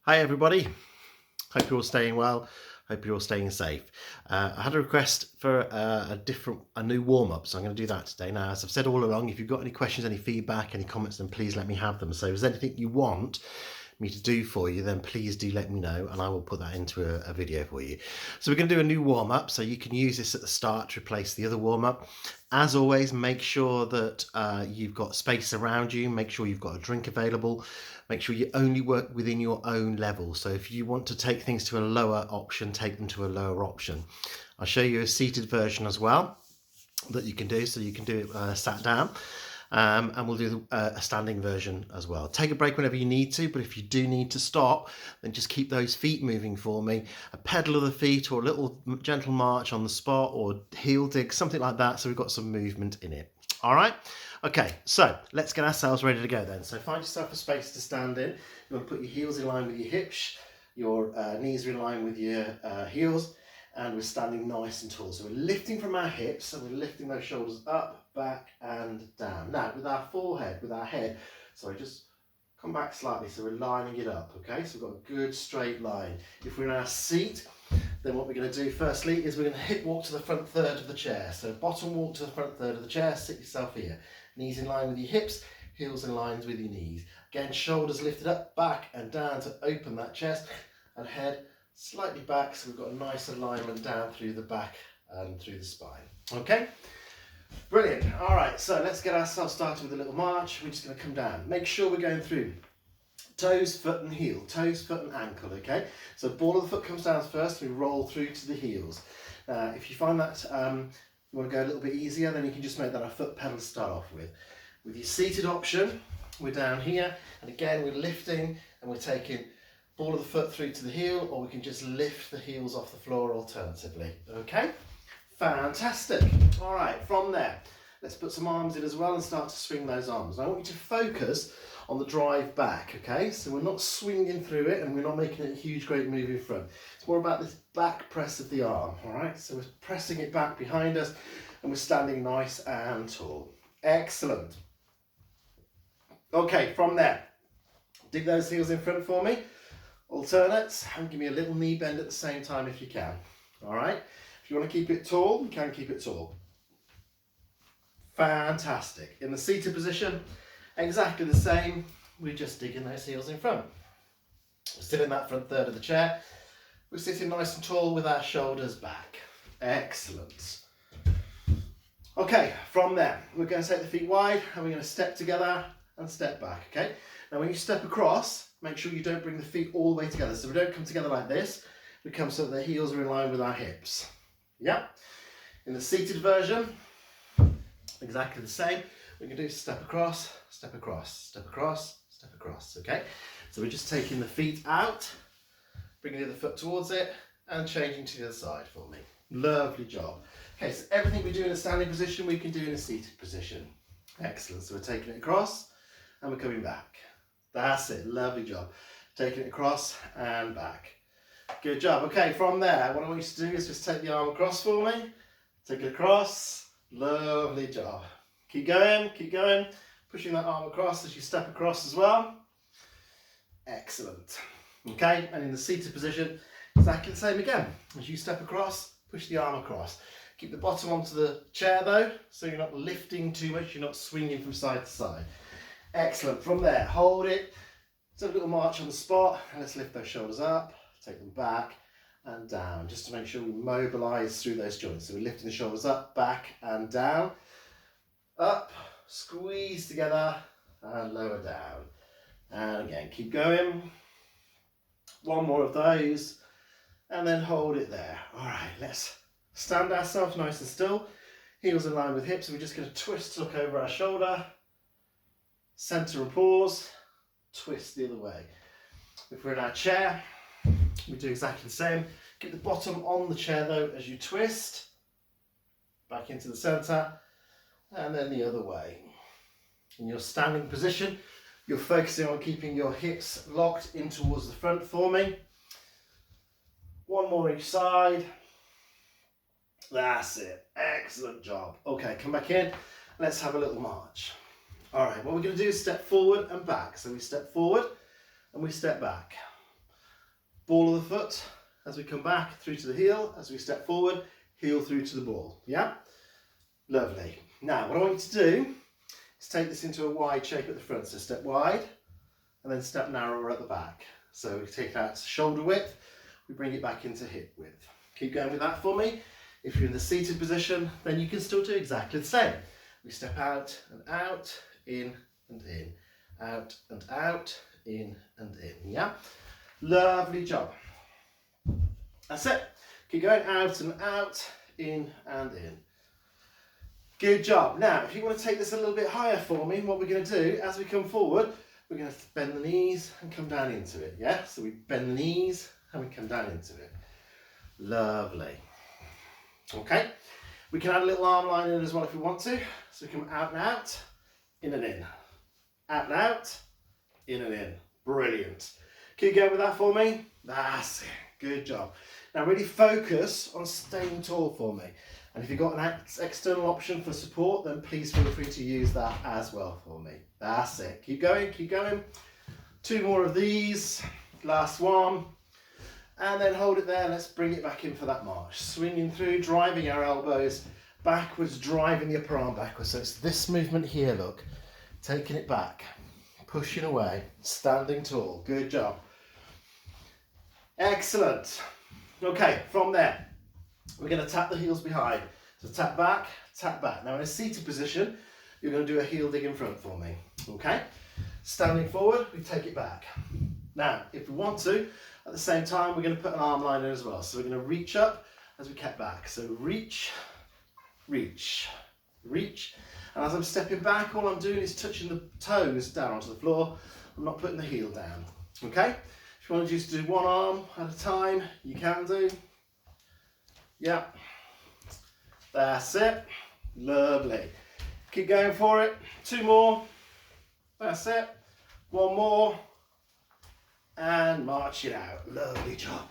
Hi everybody, hope you're all staying well, hope you're all staying safe. I had a request for a new warm-up, so I'm going to do that today. Now, as I've said all along, if you've got any questions, any feedback, any comments, then please let me have them. So if there's anything you want me to do for you, then please do let me know and I will put that into a video for you. So we're going to do a new warm-up, so you can use this at the start to replace the other warm-up. As always, make sure that you've got space around you, make sure you've got a drink available, make sure you only work within your own level. So if you want to take things to a lower option, take them to a lower option. I'll show you a seated version as well that you can do, so you can do it sat down. And we'll do a standing version as well. Take a break whenever you need to, but if you do need to stop, then just keep those feet moving for me. A pedal of the feet or a little gentle march on the spot or heel dig, something like that, so we've got some movement in it. All right? Okay, so let's get ourselves ready to go then. So find yourself a space to stand in. You want to put your heels in line with your hips, your knees are in line with your heels, and we're standing nice and tall. So we're lifting from our hips and we're lifting those shoulders up, back and down. Now with our forehead, with our head, sorry, just come back slightly so we're lining it up, okay? So we've got a good straight line. If we're in our seat, then what we're going to do firstly is we're going to hip walk to the front third of the chair. So bottom walk to the front third of the chair, sit yourself here. Knees in line with your hips, heels in line with your knees. Again, shoulders lifted up, back and down to open that chest, and head slightly back so we've got a nice alignment down through the back and through the spine. Okay, brilliant. All right, so let's get ourselves started with a little march. We're just going to come down. Make sure we're going through toes, foot and heel, toes, foot and ankle, okay? So ball of the foot comes down first, we roll through to the heels. If you find that you want to go a little bit easier, then you can just make that a foot pedal to start off with. With your seated option, we're down here, and again we're lifting and we're taking ball of the foot through to the heel, or we can just lift the heels off the floor alternatively, okay? Fantastic. All right, from there, let's put some arms in as well and start to swing those arms. Now I want you to focus on the drive back, okay? So we're not swinging through it and we're not making it a huge, great move in front. It's more about this back press of the arm, all right? So we're pressing it back behind us and we're standing nice and tall. Excellent. Okay, from there, dig those heels in front for me. Alternates, and give me a little knee bend at the same time if you can. All right? If you want to keep it tall, you can keep it tall. Fantastic. In the seated position, exactly the same. We're just digging those heels in front. We're still in that front third of the chair. We're sitting nice and tall with our shoulders back. Excellent. Okay, from there, we're going to take the feet wide and we're going to step together and step back, okay? Now when you step across, make sure you don't bring the feet all the way together. So we don't come together like this. We come so that the heels are in line with our hips. Yeah? In the seated version, exactly the same. We can do step across, step across, step across, step across, okay? So we're just taking the feet out, bringing the other foot towards it, and changing to the other side for me. Lovely job. Okay, so everything we do in a standing position, we can do in a seated position. Excellent. So we're taking it across, and we're coming back. That's it, lovely job. Taking it across and back. Good job. Okay, from there, what I want you to do is just take the arm across for me. Take it across. Lovely job. Keep going, pushing that arm across as you step across as well. Excellent. Okay, and in the seated position, exactly the same again. As you step across, push the arm across. Keep the bottom onto the chair though, so you're not lifting too much, you're not swinging from side to side. Excellent. From there, hold it. Let's have a little march on the spot, and let's lift those shoulders up, take them back and down, just to make sure we mobilise through those joints. So we're lifting the shoulders up, back and down. Up, squeeze together and lower down. And again, keep going. One more of those and then hold it there. All right, let's stand ourselves nice and still. Heels in line with hips. We're just going to twist to look over our shoulder. Centre and pause. Twist the other way. If we're in our chair, we do exactly the same. Get the bottom on the chair though as you twist. Back into the centre. And then the other way. In your standing position, you're focusing on keeping your hips locked in towards the front for me. One more each side. That's it. Excellent job. Okay, come back in. Let's have a little march. All right, what we're going to do is step forward and back. So we step forward and we step back. ball of the foot as we come back through to the heel, as we step forward, heel through to the ball. Yeah? Lovely. Now, what I want you to do is take this into a wide shape at the front. So step wide and then step narrower at the back. So we take it out to shoulder width, we bring it back into hip width. Keep going with that for me. If you're in the seated position, then you can still do exactly the same. We step out and out, in and in, out and out, in and in. Yeah? Lovely job. That's it. Keep going out and out, in and in. Good job. Now, if you want to take this a little bit higher for me, what we're going to do as we come forward, we're going to bend the knees and come down into it. Yeah? So we bend the knees and we come down into it. Lovely. Okay. We can add a little arm line in as well if we want to. So we come out and out, in and in. Out and out, in and in. Brilliant. Keep going with that for me. That's it. Good job. Now really focus on staying tall for me. And if you've got an external option for support, then please feel free to use that as well for me. That's it. Keep going, keep going. 2 more of these. Last one. And then hold it there. Let's bring it back in for that march. Swinging through, driving our elbows backwards, driving the upper arm backwards. So it's this movement here, look. Taking it back, pushing away, standing tall. Good job. Excellent. Okay, from there, we're going to tap the heels behind. So tap back, tap back. Now in a seated position, you're going to do a heel dig in front for me. Okay? Standing forward, we take it back. Now, if we want to, at the same time, we're going to put an arm line in as well. So we're going to reach up as we cut back. So reach, reach, reach. And as I'm stepping back, all I'm doing is touching the toes down onto the floor. I'm not putting the heel down. Okay? If you want to just do one arm at a time, you can do. Yeah. That's it. Lovely. Keep going for it. 2 more. That's it. 1 more. And march it out. Lovely job.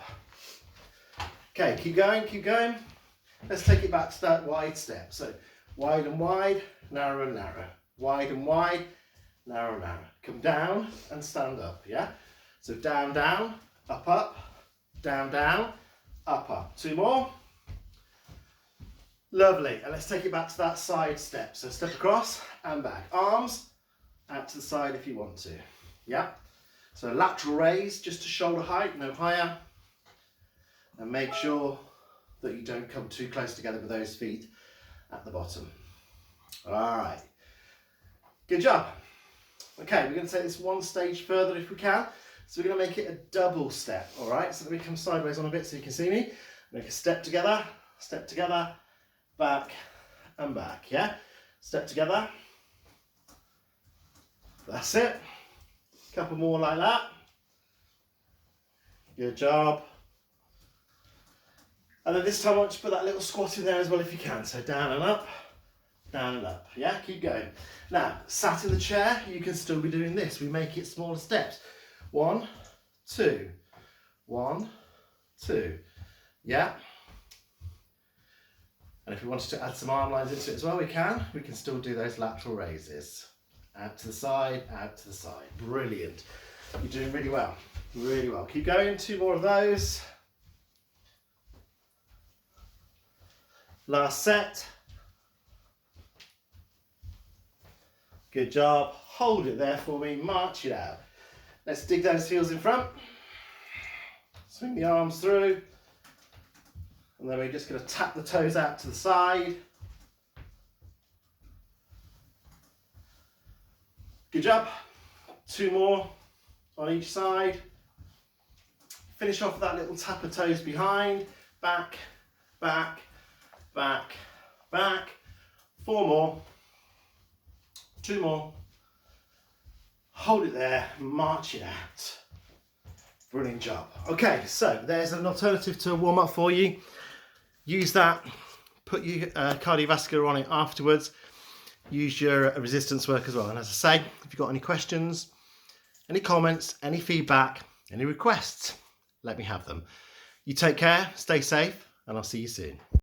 Okay, keep going, keep going. Let's take it back to that wide step. So wide and wide, narrow and narrow. Wide and wide, narrow and narrow. Come down and stand up, yeah? So down, down, up, up, down, down, up, up. 2 more. Lovely. And let's take it back to that side step. So step across and back. Arms out to the side if you want to. Yeah? So lateral raise just to shoulder height, no higher. And make sure that you don't come too close together with those feet at the bottom. All right. Good job. Okay, we're going to take this 1 stage further if we can. So we're going to make it a double step, all right? So let me come sideways on a bit so you can see me. Make a step together, back and back, yeah? Step together. That's it. Couple more like that. Good job. And then this time I want you to put that little squat in there as well if you can. So down and up, down and up. Yeah, keep going. Now, sat in the chair, you can still be doing this. We make it smaller steps. 1, 2, 1, 2. Yeah. And if we wanted to add some arm lines into it as well, we can. We can still do those lateral raises. Out to the side, out to the side. Brilliant. You're doing really well. Really well. Keep going. 2 more of those. Last set. Good job. Hold it there for me. March it out. Let's dig those heels in front. Swing the arms through. And then we're just going to tap the toes out to the side. Good job. 2 more on each side. Finish off with that little tap of toes behind. Back, back, back, back. 4 more. 2 more. Hold it there. March it out. Brilliant job. Okay, so there's an alternative to a warm-up for you. Use that. Put your cardiovascular on it afterwards. Use your resistance work as well. And as I say, if you've got any questions, any comments, any feedback, any requests, let me have them. You take care, stay safe, and I'll see you soon.